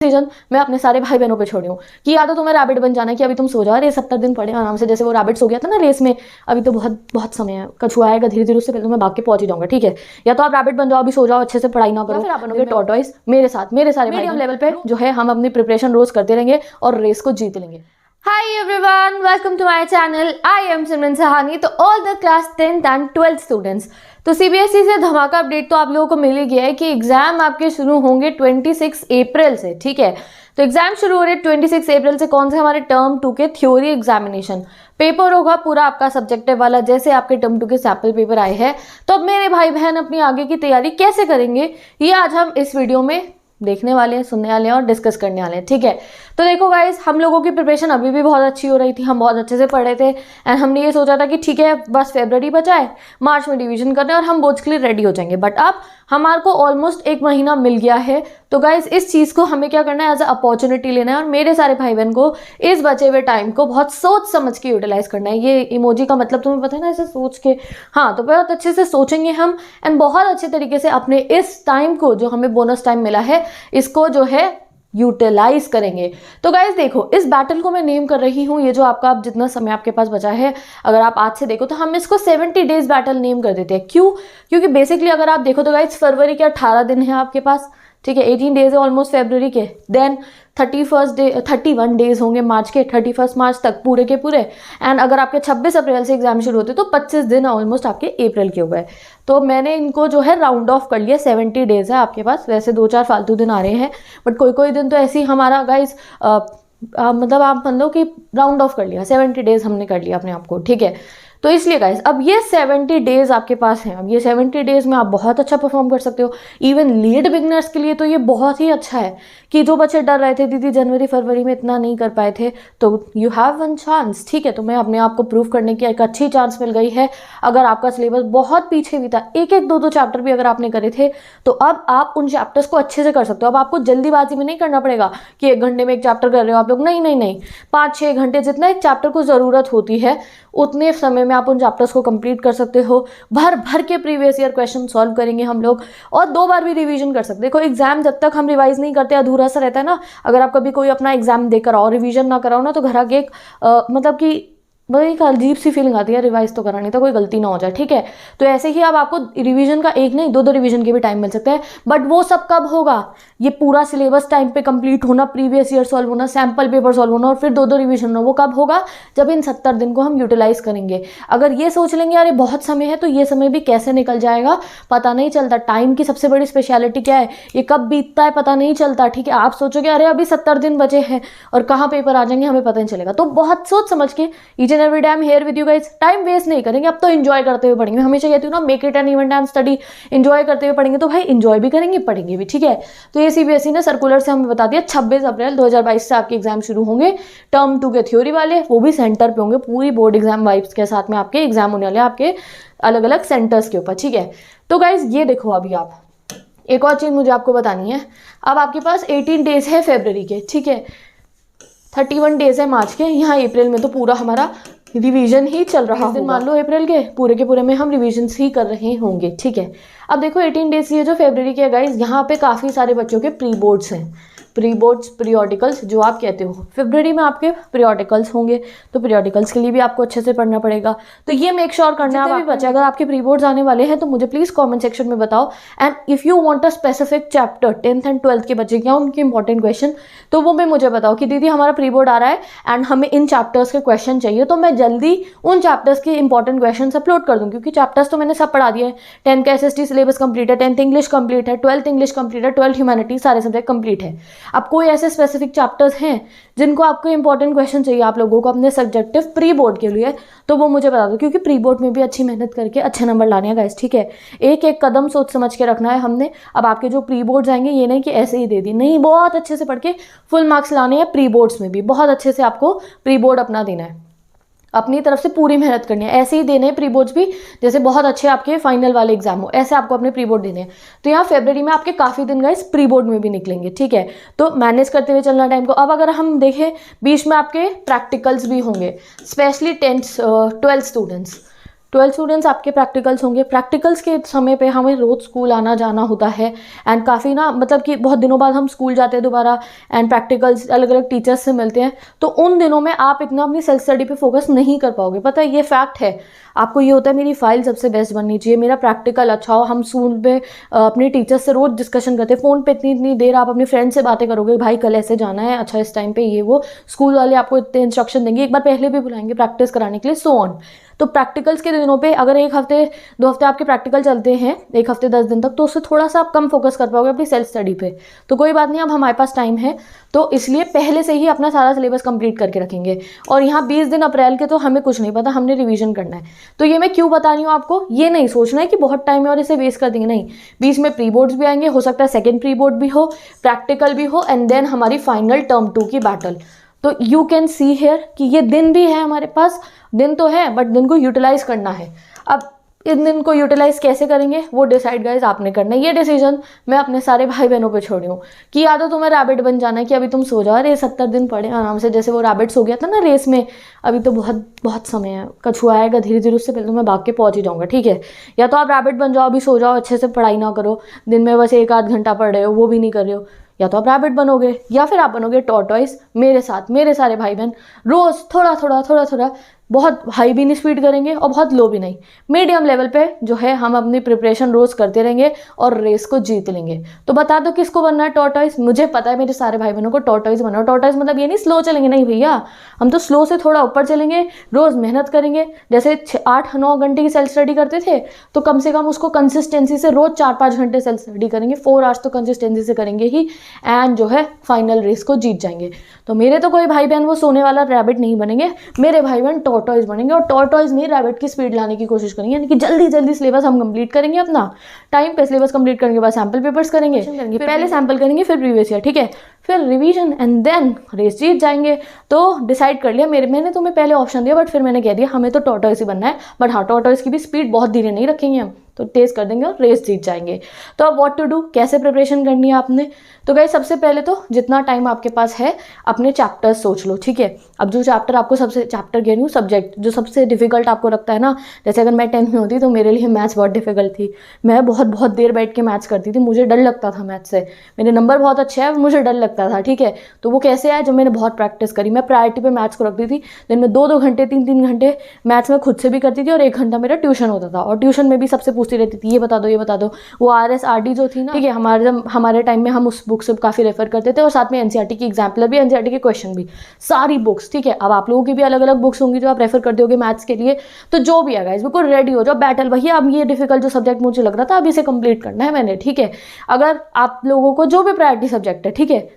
Decision मैं अपने सारे भाई बहनों पे छोड़ी हूँ कि या तो तुम्हें रैबिट बन जाना है कि अभी तुम सो जाओ, अरे 70 दिन पड़े आराम से, जैसे वो रैबिट सो गया था ना रेस में, अभी तो बहुत बहुत समय है, कछुआ आएगा धीरे धीरे, उससे पहले तो मैं भाग के पहुंच ही जाऊंगा, ठीक है। या तो आप रैबिट बन जाओ, अभी सो जाओ, अच्छे से पढ़ाई ना करो, फिर आप बनोगे टॉर्टॉइस मेरे साथ, मेरे सारे मीडियम लेवल पे जो है हम अपनी प्रिपरेशन रोज करते रहेंगे और रेस को जीत लेंगे। Hi everyone, welcome to my channel. I am सिमरन सहानी। तो all the class 10th and 12th students, तो CBSE से धमाका अपडेट तो आप लोगों को मिल ही गया है कि एग्जाम आपके शुरू होंगे 26 अप्रैल से, ठीक है। तो एग्जाम शुरू हो रहे 26 अप्रैल से। कौन से? हमारे टर्म 2 के थ्योरी एग्जामिनेशन पेपर होगा पूरा आपका सब्जेक्टिव वाला, जैसे आपके टर्म 2 के सैंपल पेपर आए हैं। तो अब मेरे भाई बहन अपनी आगे की तैयारी कैसे करेंगे, ये आज हम इस वीडियो में देखने वाले हैं, सुनने वाले हैं और डिस्कस करने वाले हैं, ठीक है। तो देखो गाइस, हम लोगों की प्रिपरेशन अभी भी बहुत अच्छी हो रही थी, हम बहुत अच्छे से पढ़ रहे थे एंड हमने ये सोचा था कि ठीक है बस फरवरी बचा है, मार्च में डिवीजन करने और हम बोर्ड्स के लिए रेडी हो जाएंगे। बट अब हमारे को ऑलमोस्ट 1 महीना मिल गया है। तो गाइस, इस चीज़ को हमें क्या करना है, एज अ अपॉर्चुनिटी लेना है और मेरे सारे भाई बहन को इस बचे हुए टाइम को बहुत सोच समझ के यूटिलाइज करना है। ये इमोजी का मतलब तुम्हें पता है ना, ऐसे सोच के, हाँ, तो बहुत अच्छे से सोचेंगे हम एंड बहुत अच्छे तरीके से अपने इस टाइम को, जो हमें बोनस टाइम मिला है, इसको जो है यूटिलाइज करेंगे। तो गाइज देखो, इस बैटल को मैं नेम कर रही हूँ, ये जो आपका अब जितना समय आपके पास बचा है, अगर आप आज से देखो तो हम इसको 70 डेज बैटल नेम कर देते हैं। क्यों? क्योंकि बेसिकली अगर आप देखो तो गाइज फरवरी के 18 दिन है आपके पास, ठीक है, 18 डेज है ऑलमोस्ट फरवरी के। देन 31 डेज होंगे मार्च के, 31 मार्च तक पूरे के पूरे। एंड अगर आपके 26 अप्रैल से एग्जाम शुरू होते तो 25 दिन ऑलमोस्ट आपके अप्रैल के हो गए। तो मैंने इनको जो है राउंड ऑफ कर लिया, 70 डेज है आपके पास। वैसे 2-4 फालतू दिन आ रहे हैं, बट कोई कोई दिन तो ऐसे ही हमारा गाइज मतलब आप मान लो कि राउंड ऑफ कर लिया, 70 डेज हमने कर लिया अपने आप को, ठीक है। तो इसलिए गाइज अब ये 70 डेज आपके पास हैं। अब ये 70 डेज में आप बहुत अच्छा परफॉर्म कर सकते हो। इवन लीड बिगनर्स के लिए तो ये बहुत ही अच्छा है कि जो बच्चे डर रहे थे दीदी जनवरी फरवरी में इतना नहीं कर पाए थे, तो यू हैव वन चांस, ठीक है। तो मैं अपने आप को प्रूव करने की एक अच्छी चांस मिल गई है। अगर आपका सिलेबस बहुत पीछे भी था, 1-2 चैप्टर भी अगर आपने करे थे, तो अब आप उन चैप्टर्स को अच्छे से कर सकते हो। अब आपको जल्दीबाजी में नहीं करना पड़ेगा कि 1 घंटे में एक चैप्टर कर रहे हो आप लोग, नहीं नहीं नहीं, 5-6 घंटे जितना एक चैप्टर को ज़रूरत होती है उतने समय में आप उन चैप्टर्स को कंप्लीट कर सकते हो। भर भर के प्रीवियस ईयर क्वेश्चन सॉल्व करेंगे हम लोग और 2 बार भी रिवीजन कर सकते हैं। देखो, एग्जाम जब तक हम रिवाइज नहीं करते अधूरा सा रहता है ना। अगर आप कभी कोई अपना एग्जाम देकर आओ, रिवीजन ना कराओ ना, तो घर आके एक मतलब कि बड़ी एक अजीब सी फीलिंग आती है, रिवाइज तो करानी तो कोई गलती ना हो जाए, ठीक है। तो ऐसे ही अब आपको रिवीजन का 1 नहीं 2-2 रिवीजन के भी टाइम मिल सकता है। बट वो सब कब होगा? ये पूरा सिलेबस टाइम पे कंप्लीट होना, प्रीवियस ईयर सॉल्व होना, सैम्पल पेपर सॉल्व होना और फिर 2-2 रिवीजन होना, वो कब होगा? जब इन 70 दिन को हम यूटिलाइज करेंगे। अगर ये सोच लेंगे अरे बहुत समय है, तो ये समय भी कैसे निकल जाएगा पता नहीं चलता। टाइम की सबसे बड़ी स्पेशलिटी क्या है? ये कब बीतता है पता नहीं चलता, ठीक है। आप सोचोगे अरे अभी 70 दिन बचे हैं और कहाँ पेपर आ जाएंगे हमें पता नहीं चलेगा। तो बहुत सोच समझ के each and every day I am here with you guys, time waste नहीं करेंगे। अब तो एंजॉय करते हुए पढ़ेंगे। मैं हमेशा कहती हूँ ना, make it an event and study. Enjoy करते हुए पढ़ेंगे तो भाई एंजॉय भी करेंगे, पढ़ेंगे भी, ठीक है। तो ये सीबीएसई ने सर्कुलर से हमें बता दिया 26 अप्रैल 2022 से आपके एग्जाम शुरू होंगे। टर्म 2 के थ्योरी वाले, वो भी सेंटर पे होंगे, पूरी बोर्ड एग्जाम वाइब्स के साथ में आपके एग्जाम होने वाले आपके अलग अलग सेंटर्स के ऊपर, ठीक है। तो गाइज ये देखो, अभी आप एक और चीज़ मुझे आपको बतानी है। अब आपके पास 18 डेज है फरवरी के, ठीक है, 31 डेज है मार्च के। यहाँ अप्रैल में तो पूरा हमारा रिवीजन ही चल रहा है। मान लो अप्रैल के पूरे में हम रिवीजन ही कर रहे होंगे, ठीक है। अब देखो 18 डेज ये जो फरवरी के गाइज, यहाँ पे काफ़ी सारे बच्चों के प्री बोर्ड्स हैं, प्री बोर्ड्स पीरियोडिकल्स जो आप कहते हो। फरवरी में आपके पीरियोडिकल्स होंगे, तो पीरियोडिकल्स के लिए भी आपको अच्छे से पढ़ना पड़ेगा। तो ये मेक श्योर करना है। बच्चे अगर आपके प्री बोर्ड्स आने वाले हैं तो मुझे प्लीज़ कमेंट सेक्शन में बताओ। And if you want a specific chapter 10th and 12th के बच्चे क्या उनके इंपॉर्टेंट क्वेश्चन, तो वो भी मुझे बताओ कि दीदी हमारा प्री बोर्ड आ रहा है एंड हमें इन चैप्टर्स के क्वेश्चन चाहिए, तो मैं जल्दी उन चैप्टर्स के इंपॉर्टेंट क्वेश्चन अपलोड कर दूँ। क्योंकि चैप्टर्स तो मैंने सब पढ़ा दिए हैं। 10th का SST सिलेबस कंप्लीट है, 10th इंग्लिश कंप्लीट है, 12th इंग्लिश कंप्लीट है, 12th ह्यूमैनिटी, सारे सब्जेक्ट कंप्लीट है। अब कोई ऐसे स्पेसिफिक चैप्टर्स हैं जिनको आपको इंपॉर्टेंट क्वेश्चन चाहिए आप लोगों को अपने सब्जेक्टिव प्री बोर्ड के लिए, तो वो मुझे बता दो। क्योंकि प्री बोर्ड में भी अच्छी मेहनत करके अच्छे नंबर लाने हैं गाइस, ठीक है। एक एक कदम सोच समझ के रखना है हमने। अब आपके जो प्री बोर्ड्स आएंगे, ये नहीं कि ऐसे ही दे दी, नहीं, बहुत अच्छे से पढ़ के फुल मार्क्स लाने हैं। प्री बोर्ड्स में भी बहुत अच्छे से आपको प्री बोर्ड अपना देना है, अपनी तरफ से पूरी मेहनत करनी है। ऐसे ही देने हैं प्री बोर्ड्स भी जैसे बहुत अच्छे आपके फाइनल वाले एग्जाम हो, ऐसे आपको अपने प्री बोर्ड देने हैं। तो यहाँ फरवरी में आपके काफ़ी दिन गाइस प्री बोर्ड में भी निकलेंगे, ठीक है। तो मैनेज करते हुए चलना टाइम को। अब अगर हम देखें, बीच में आपके प्रैक्टिकल्स भी होंगे, specially 10th 12th students. 12 students आपके प्रैक्टिकल्स होंगे। प्रैक्टिकल्स के समय पे हमें रोज़ स्कूल आना जाना होता है एंड काफ़ी ना मतलब कि बहुत दिनों बाद हम स्कूल जाते हैं दोबारा एंड प्रैक्टिकल्स अलग अलग टीचर्स से मिलते हैं, तो उन दिनों में आप इतना अपनी सेल्फ स्टडी पे फोकस नहीं कर पाओगे। पता है, ये फैक्ट है। आपको ये होता है मेरी फाइल सबसे बेस्ट बननी चाहिए, मेरा प्रैक्टिकल अच्छा हो। हम स्कूल में अपने टीचर्स से रोज़ डिस्कशन करते हैं, फ़ोन पे इतनी इतनी देर आप अपने फ्रेंड से बातें करोगे, भाई कल ऐसे जाना है, अच्छा इस टाइम पे ये वो, स्कूल वाले आपको इतने इंस्ट्रक्शन देंगे, एक बार पहले भी बुलाएंगे प्रैक्टिस कराने के लिए, सो ऑन। तो प्रैक्टिकल्स के दिनों पे अगर 1 हफ्ते 2 हफ्ते आपके प्रैक्टिकल चलते हैं, 1 हफ्ते 10 दिन तक, तो उससे थोड़ा सा आप कम फोकस कर पाओगे अपनी सेल्फ स्टडी पे। तो कोई बात नहीं, अब हमारे पास टाइम है, तो इसलिए पहले से ही अपना सारा सिलेबस कंप्लीट करके रखेंगे। और यहाँ 20 दिन अप्रैल के तो हमें कुछ नहीं पता, हमने रिवीजन करना है। तो ये मैं क्यों बता रही हूँ आपको, ये नहीं सोचना है कि बहुत टाइम है और इसे वेस्ट कर देंगे, नहीं। बीच में प्री बोर्ड्स भी आएंगे, हो सकता है सेकेंड प्री बोर्ड भी हो, प्रैक्टिकल भी हो, एंड देन हमारी फाइनल टर्म 2 की बैटल। तो यू कैन सी हेयर कि ये दिन भी है हमारे पास, दिन तो है बट दिन को यूटिलाइज करना है। अब इन दिन को यूटिलाइज कैसे करेंगे वो डिसाइड गाइज आपने करना है। ये डिसीजन मैं अपने सारे भाई बहनों पे छोड़ी हूँ कि या तो तुम्हें रैबिट बन जाना है कि अभी तुम सो जाओ, अरे 70 दिन पड़े आराम से, जैसे वो रैबिट सो गया था ना रेस में, अभी तो बहुत बहुत समय है, कछुआ आएगा धीरे धीरे, उससे पहले तो मैं भाग के पहुंच ही जाऊंगा, ठीक है। या तो आप रैबिट बन जाओ, अभी सो जाओ, अच्छे से पढ़ाई ना करो, दिन में बस 1 आध घंटा पढ़ रहे हो, वो भी नहीं कर रहे हो, या तो आप रैबिट बनोगे या फिर आप बनोगे टॉर्टॉइस मेरे साथ। मेरे सारे भाई बहन रोज़ थोड़ा थोड़ा थोड़ा थोड़ा, बहुत हाई भी नहीं स्पीड करेंगे और बहुत लो भी नहीं, मीडियम लेवल पे जो है हम अपनी प्रिपरेशन रोज़ करते रहेंगे और रेस को जीत लेंगे। तो बता दो किसको बनना है टॉर्टॉइस। मुझे पता है मेरे सारे भाई बहनों को टॉर्टॉइस बनना है। टॉर्टॉइस मतलब ये नहीं स्लो चलेंगे, नहीं भैया, हम तो स्लो से थोड़ा ऊपर चलेंगे, रोज़ मेहनत करेंगे। जैसे 8-9 घंटे की सेल्फ स्टडी करते थे, तो कम से कम उसको कंसिस्टेंसी से रोज़ 4-5 घंटे सेल्फ स्टडी करेंगे, 4 आवर्स तो कंसिस्टेंसी से करेंगे ही, एंड जो है फाइनल रेस को जीत जाएंगे। तो मेरे तो कोई भाई बहन वो सोने वाला रैबिट नहीं बनेंगे, मेरे भाई बहन टॉर्टॉइस बनेंगे, और टॉर्टॉइस में रैबिट की स्पीड लाने की कोशिश करेंगे, यानी कि जल्दी जल्दी सिलेबस हम कंप्लीट करेंगे, अपना टाइम पे सिलेबस कंप्लीट करने के बाद सैम्पल पेपर्स करेंगे, पहले सैम्पल करेंगे, फिर प्रीवियस ईयर, ठीक है, फिर रिवीजन, एंड देन रेस जीत जाएंगे। तो डिसाइड कर लिया मैंने तुम्हें पहले ऑप्शन दिया, बट फिर मैंने कह दिया हमें तो टॉर्टॉइस ही बनना है, बट हाँ टॉर्टॉइस की भी स्पीड बहुत धीरे नहीं रखेंगे हम, तो तेज़ कर देंगे और रेस जीत जाएंगे। तो अब व्हाट टू डू, कैसे प्रिपरेशन करनी है आपने। तो गाइस सबसे पहले तो जितना टाइम आपके पास है अपने चैप्टर्स सोच लो, ठीक है। अब जो चैप्टर आपको सबसे, चैप्टर कह रही हूँ सब्जेक्ट, जो सबसे डिफिकल्ट आपको लगता है ना, जैसे अगर मैं 10th में होती तो मेरे लिए मैथ्स बहुत डिफिकल्ट थी, मैं बहुत बहुत देर बैठ के मैथ्स करती थी, मुझे डर लगता था मैथ्स से, मेरे नंबर बहुत अच्छे हैं, मुझे डर लगता था, ठीक है। तो वो कैसे आया, जब मैंने बहुत प्रैक्टिस करी, मैं प्रायोरिटी पे मैथ्स को रखती थी, दिन में 2-2 घंटे 3-3 घंटे मैथ्स में खुद से भी करती थी, और 1 घंटा मेरा ट्यूशन होता था, और ट्यूशन में भी सबसे पूछती रहती थी ये बता दो ये बता दो। वो RSRD जो थी ना, ठीक है, हमारे टाइम में हम उस बुक से काफ़ी रेफर करते थे, और साथ में NCERT की एग्जाम्पलर भी, NCERT के क्वेश्चन भी, सारी बुक्स, ठीक है। अब आप लोगों की भी अलग अलग बुक्स होंगी जो आप रेफर करते होगे मैथ्स के लिए, तो जो भी है गाइस बिल्कुल रेडी हो जाओ, बैटल भैया, अब ये डिफिकल्ट जो सब्जेक्ट मुझे लग रहा था अब इसे कंप्लीट करना है मैंने, ठीक है। अगर आप लोगों को जो भी प्रायोरिटी सब्जेक्ट है, ठीक है,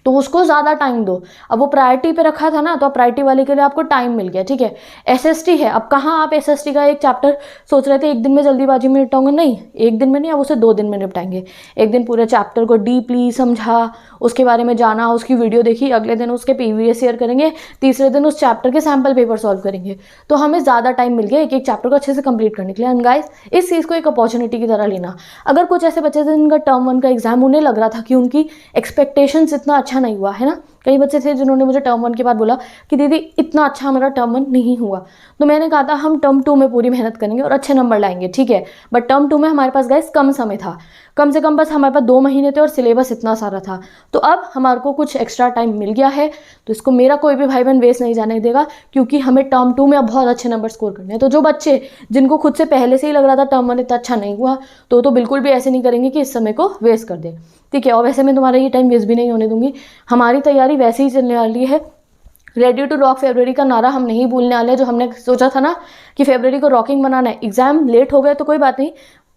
तो उसको ज़्यादा टाइम दो। अब वो प्रायोरिटी पे रखा था ना, तो अब प्रायोरिटी वाले के लिए आपको टाइम मिल गया, ठीक है। SST है, अब कहाँ आप SST का एक चैप्टर सोच रहे थे 1 दिन में जल्दीबाजी में निपटाऊंगा, नहीं 1 दिन में नहीं, अब उसे 2 दिन में निपटाएंगे। 1 दिन पूरे चैप्टर को डीपली समझा, उसके बारे में जाना, उसकी वीडियो देखी, अगले दिन उसके प्रीवियस ईयर करेंगे, तीसरे दिन उस चैप्टर के सैम्पल पेपर सॉल्व करेंगे। तो हमें ज़्यादा टाइम मिल गया एक चैप्टर को अच्छे से कंप्लीट करने के लिए। एंड गाइस इस चीज़ को एक अपॉर्चुनिटी की तरह लेना। अगर कुछ ऐसे बच्चे थे जिनका टर्म 1 का एग्जाम, उन्हें लग रहा था कि उनकी एक्सपेक्टेशंस इतना अच्छा नहीं हुआ है ना, कई बच्चे थे जिन्होंने मुझे टर्म 1 के बाद बोला कि दीदी इतना अच्छा हमारा टर्म 1 नहीं हुआ, तो मैंने कहा था हम टर्म 2 में पूरी मेहनत करेंगे और अच्छे नंबर लाएंगे, ठीक है। बट टर्म 2 में हमारे पास गाइस कम समय था, कम से कम बस हमारे पास 2 महीने थे और सिलेबस इतना सारा था। तो अब हमारे को कुछ एक्स्ट्रा टाइम मिल गया है, तो इसको मेरा कोई भी भाई बहन वेस्ट नहीं जाने देगा, क्योंकि हमें टर्म 2 में अब बहुत अच्छे नंबर स्कोर करने हैं। तो जो बच्चे जिनको खुद से पहले से ही लग रहा था टर्म 1 इतना अच्छा नहीं हुआ, तो बिल्कुल भी ऐसे नहीं करेंगे कि इस समय को वेस्ट कर दें, ठीक है। और वैसे मैं तुम्हारा ये टाइम वेस्ट भी नहीं होने दूंगी, हमारी तैयारी वैसे ही चलने वाली है। रेडी टू रॉक फरवरी का नारा हम नहीं भूलने वाले, जो हमने सोचा था ना कि फरवरी को रॉकिंग बनाना है। एग्जाम लेट हो गए तो कोई बात नहीं,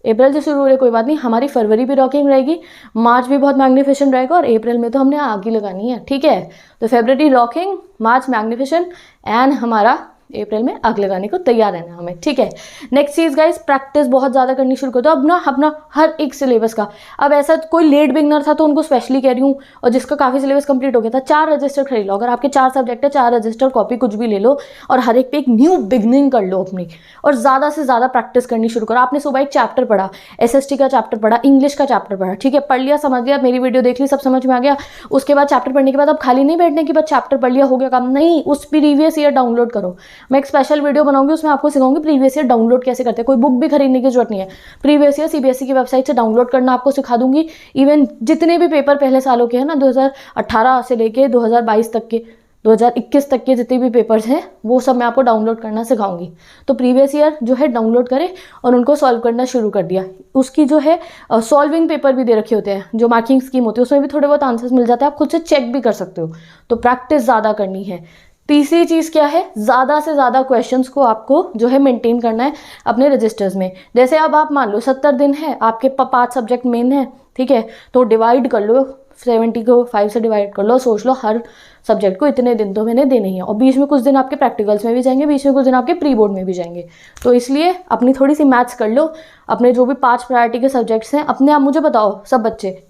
अप्रैल से शुरू हो रहे कोई बात नहीं, हमारी फरवरी भी रॉकिंग रहेगी, मार्च भी बहुत मैग्निफिसेंट रहेगा, और अप्रैल में तो हमने आग ही लगानी है, ठीक है। तो फरवरी रॉकिंग, मार्च मैग्निफिसेंट, एंड हमारा अप्रैल में आग लगाने को तैयार रहना हमें, ठीक है। नेक्स्ट चीज़ गाइस, प्रैक्टिस बहुत ज़्यादा करनी शुरू कर दो अब ना, अपना हर एक सिलेबस का। अब ऐसा कोई लेट बिगनर था तो उनको स्पेशली कह रही हूँ, और जिसका काफ़ी सिलेबस कंप्लीट हो गया था, 4 रजिस्टर खरीद लो। अगर आपके 4 सब्जेक्ट है, 4 रजिस्टर कॉपी कुछ भी ले लो, और हर एक पे एक न्यू बिगनिंग कर लो अपनी, और ज़्यादा से ज़्यादा प्रैक्टिस करनी शुरू करो। आपने सुबह एक चैप्टर पढ़ा, SST का चैप्टर पढ़ा, इंग्लिश का चैप्टर पढ़ा, ठीक है, पढ़ लिया, समझ लिया, मेरी वीडियो देख ली, सब समझ में आ गया। उसके बाद चैप्टर पढ़ने के बाद अब खाली नहीं बैठने की, बस चैप्टर पढ़ लिया हो गया काम, नहीं, उस प्रीवियस ईयर डाउनलोड करो। मैं एक स्पेशल वीडियो बनाऊंगी, उसमें आपको सिखाऊंगी प्रीवियस ईयर डाउनलोड कैसे करते हैं। कोई बुक भी खरीदने की जरूरत नहीं है, प्रीवियस ईयर सीबीएसई की वेबसाइट से डाउनलोड करना आपको सिखा दूंगी। इवन जितने भी पेपर पहले सालों के हैं ना, 2018 से लेके 2022 तक के, 2021 तक के जितने भी पेपर्स हैं वो सब मैं आपको डाउनलोड करना सिखाऊंगी। तो प्रीवियस ईयर जो है डाउनलोड करें और उनको सॉल्व करना शुरू कर दिया। उसकी जो है सॉल्विंग पेपर भी दे रखे होते हैं, जो मार्किंग स्कीम होती है उसमें भी थोड़े बहुत आंसर्स मिल जाते हैं, आप खुद से चेक भी कर सकते हो। तो प्रैक्टिस ज़्यादा करनी है। तीसरी चीज़ क्या है, ज़्यादा से ज़्यादा क्वेश्चंस को आपको जो है मेंटेन करना है अपने रजिस्टर्स में। जैसे अब आप मान लो 70 दिन है, आपके 5 सब्जेक्ट मेन है, ठीक है, तो डिवाइड कर लो, 70 को 5 से डिवाइड कर लो, सोच लो हर सब्जेक्ट को इतने दिन तो मैंने देने ही है। और बीच में कुछ दिन आपके प्रैक्टिकल्स में भी जाएंगे, बीच में कुछ दिन आपके प्री बोर्ड में भी जाएंगे। तो इसलिए अपनी थोड़ी सी मैथ्स कर लो। अपने जो भी 5 प्रायोरिटी के सब्जेक्ट्स हैं, अपने आप मुझे बताओ सब बच्चे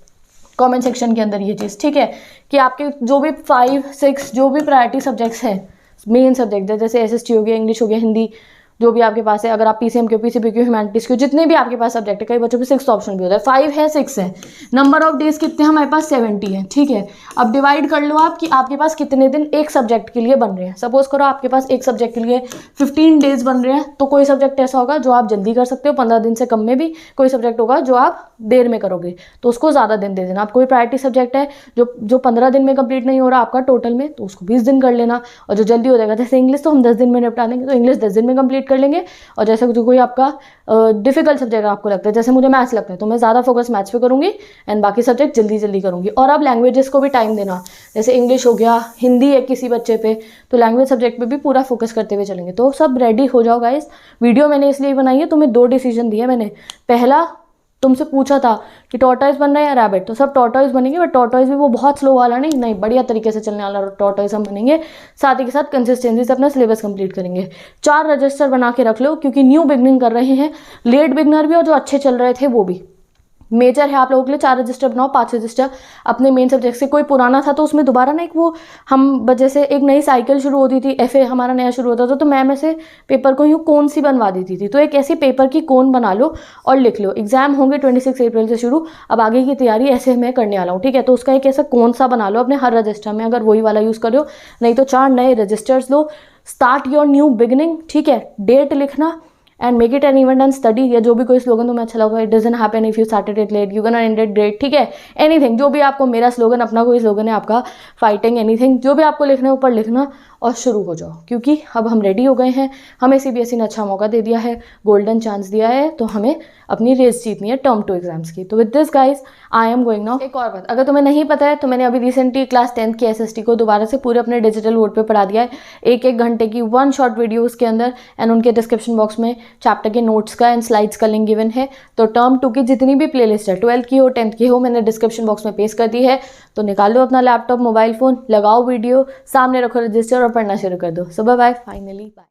कमेंट सेक्शन के अंदर ये चीज़, ठीक है, कि आपके जो भी 5, 6 जो भी प्रायोरिटी सब्जेक्ट्स हैं, मेन सब्जेक्ट है, जैसे एसएसटी हो गया, इंग्लिश हो गया, हिंदी, जो भी आपके पास है, अगर आप पीसीएम के, पीसीबी के, ह्यूमैनिटीज के, जितने भी आपके पास सब्जेक्ट है, कई बच्चों पे 6 ऑप्शन भी होता है, 5 है 6 है, नंबर ऑफ डेज कितने हमारे पास 70 है, ठीक है। अब डिवाइड कर लो आप कि आपके पास कितने दिन एक सब्जेक्ट के लिए बन रहे हैं। सपोज करो आपके पास एक सब्जेक्ट के लिए 15 डेज बन रहे हैं, तो कोई सब्जेक्ट ऐसा होगा जो आप जल्दी कर सकते हो 15 दिन से कम में भी, कोई सब्जेक्ट होगा जो आप देर में करोगे, तो उसको ज़्यादा दिन दे देना। आप कोई प्रायोरिटी सब्जेक्ट है जो 15 दिन में कंप्लीट नहीं हो रहा आपका टोटल में, तो उसको 20 दिन कर लेना। और जो जल्दी हो जाएगा, जैसे इंग्लिश तो हम 10 दिन में निपटा देंगे, तो इंग्लिश 10 दिन में कंप्लीट कर लेंगे। और जैसे जो कोई आपका डिफिकल्ट सब्जेक्ट आपको लगता है, जैसे मुझे मैथ्स लगता है, तो मैं ज़्यादा फोकस मैथ्स पे करूँगी एंड बाकी सब्जेक्ट जल्दी जल्दी करूँगी। और अब लैंग्वेजेस को भी टाइम देना, जैसे इंग्लिश हो गया, हिंदी है किसी बच्चे पे, तो लैंग्वेज सब्जेक्ट पे भी पूरा फोकस करते हुए चलेंगे। तो सब रेडी हो जाओ गाइस। वीडियो मैंने इसलिए बनाई है, तुम्हें 2 डिसीजन दिए मैंने। पहला तुमसे पूछा था कि टॉर्टॉइस बनना है या रैबिट, तो सब टॉर्टॉइस बनेंगे, बट टॉर्टॉइस भी वो बहुत स्लो वाला नहीं, बढ़िया तरीके से चलने वाला टॉर्टॉइस हम बनेंगे। साथ ही के साथ कंसिस्टेंसी से अपना सिलेबस कंप्लीट करेंगे। 4 रजिस्टर बना के रख लो, क्योंकि न्यू बिगनिंग कर रहे हैं, लेट बिगनर भी और जो अच्छे चल रहे थे वो भी। मेजर है आप लोगों के लिए 4 रजिस्टर बनाओ, 5 रजिस्टर अपने मेन सब्जेक्ट से। कोई पुराना था तो उसमें दोबारा ना, एक वो हम जैसे एक नई साइकिल शुरू होती थी, एफए हमारा नया शुरू होता था, तो मैम ऐसे पेपर को यूँ कोन सी बनवा देती थी। तो एक ऐसी पेपर की कोन बना लो और लिख लो। एग्जाम होंगे 26 अप्रैल से शुरू, अब आगे की तैयारी ऐसे मैं करने वाला हूँ, ठीक है। तो उसका एक ऐसा कोन सा बना लो अपने हर रजिस्टर में, अगर वही वाला यूज़ कर रहे हो, नहीं तो 4 नए रजिस्टर्स लो। स्टार्ट योर न्यू बिगनिंग, ठीक है, डेट लिखना and make it an event and study, या जो भी कोई स्लोगन तुम्हें अच्छा लगा, it doesn't happen if you started it late, you can end it great, ठीक है, एनीथिंग, जो भी आपको, मेरा स्लोगन अपना कोई स्लोगन है आपका, फाइटिंग, एनीथिंग, जो भी आपको लिखना है ऊपर लिखना और शुरू हो जाओ। क्योंकि अब हम रेडी हो गए हैं, हमें सीबीएसई ने अच्छा मौका दे दिया है, गोल्डन चांस दिया है, तो हमें अपनी रेस जीतनी है टर्म 2 एग्जाम्स की। तो with this guys I am going now. एक और बात, अगर तुम्हें नहीं पता है तो मैंने अभी रिसेंटली क्लास 10th की एसएसटी को दोबारा से पूरे अपने डिजिटल बोर्ड पे पढ़ा दिया है, 1-1 घंटे की 1 शॉर्ट वीडियोस के अंदर, एंड उनके डिस्क्रिप्शन बॉक्स में चैप्टर के नोट्स का एंड स्लाइड्स का लिंक गिवन है। तो टर्म 2 की जितनी भी प्लेलिस्ट है, 12th की हो, 10th की हो, मैंने डिस्क्रिप्शन बॉक्स में पेस्ट कर दी है। तो निकाल लो अपना लैपटॉप, मोबाइल फोन, लगाओ वीडियो, सामने रखो रजिस्टर और पढ़ना शुरू कर दो। सो बाय बाय, फाइनली बाय।